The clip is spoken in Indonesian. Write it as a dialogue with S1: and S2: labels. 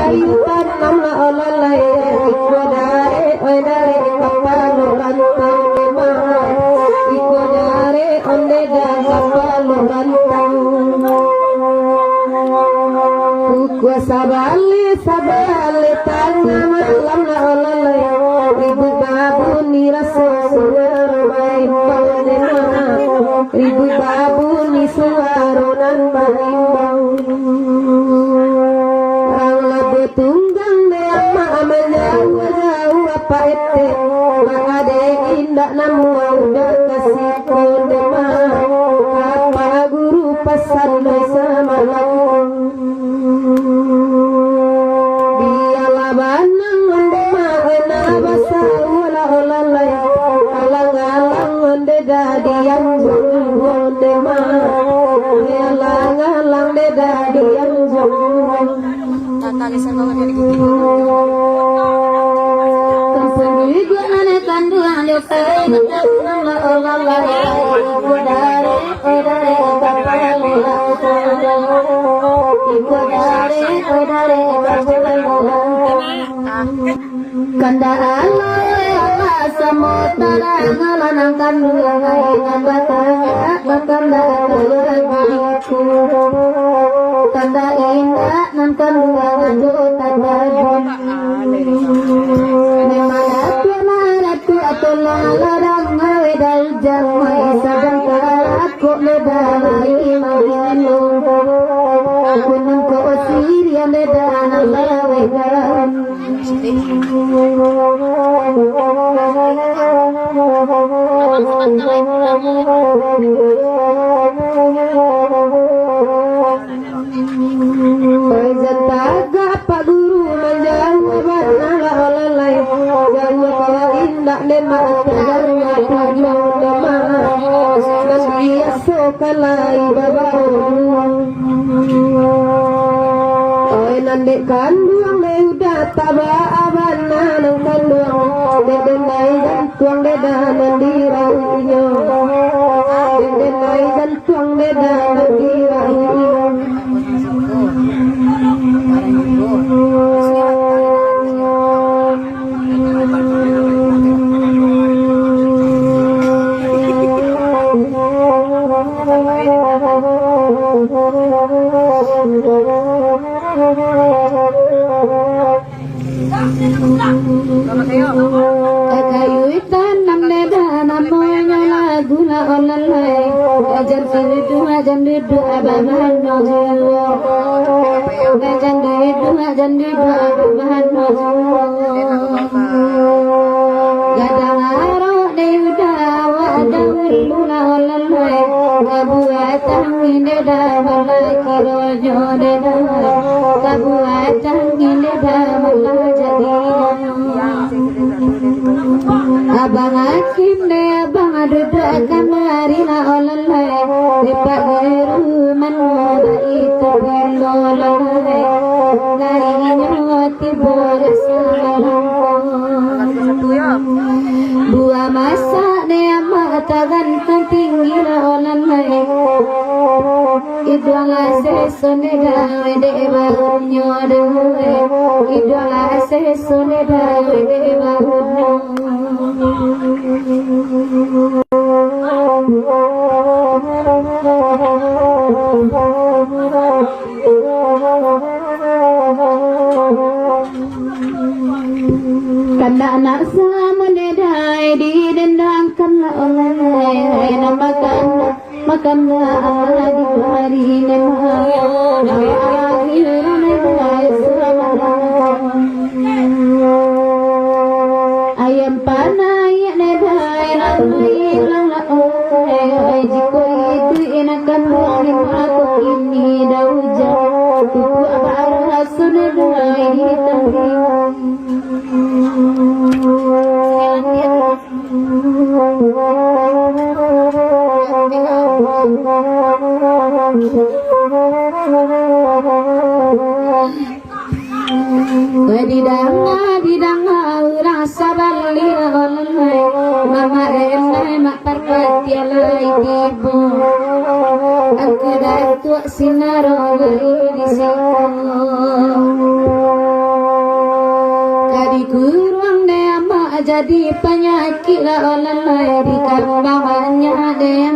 S1: kayutan namna olalai iko dare oi dare kapalo rantang iko dare onde dan kapalo rantang uku sabali tanam namna olalai ibu babu ni rasa suarai ibu babu ni suaronan bau orang labu tunggang de amma menjauh apa ete mengade indak namu udah kasih kode apa guru pesan sama biarlah banang mendema ena basa wala olalai alang-alang onde dadi yang onde ma alang-alang de dadi yang
S2: Talisan banget dari gitu.
S1: Sendiri gua aneh kanduan jokai nama olalai kodare kapalo kodare kanda Allah samutara ngalanang kanduan kanda kanda indah nan kanduan tanda Malatu atulah larang ngawedal jamai sabang aku medalai maginu kunung ko sirian ledan lawedan Jentaga Pak Guru menjawab nala olalai jawa kalau indak lema jawa tujuh lema dan biasa kalai babau oi nandek kanduang le udah taba abana nang kanduang dedenai jantuang dedan diraunya dedenai jantuang dedan diraunya Kayuitan nam neda namonya lagu la olalai ajan didu abahan nojiwa ajan didu abahan nojiwa gadang aro deuda wadang la olalai kabuatan neda walai kirojo neda kabuatan neda walai jadi abang hakim de abang aduda kamari la olalai depak geru manwa itu bilolalai narinya tibor salam buah masak de mata ganteng tinggi la olalai idola sesone dawe de bahunyo dewe idola sesone dawe de bahunyo kanda anak sama nedai didendangkan la oleh nama kanda makamna di hari ayam panai nedai ramai lala oleh jiko itu enakan aku ini dauja tuku apa sunedai hitam Didanga rasa bali oleh mama renai mak parpati alai tibu aku
S3: くだとしなろういりしこ Kanda anak sama neda edi dendang kan la oleh nama kanda makamna di hari nama ayam panai nedai ramai lala oleh jiko itu enakan aku ini dauja tuku apa sunedai hitam
S1: ayam panai nedai ramai lala oleh jiko itu enakan aku ini dauja tuku apa sunedai hitam
S3: kurang deh mak jadi penyakit lah oleh di kambangannya deh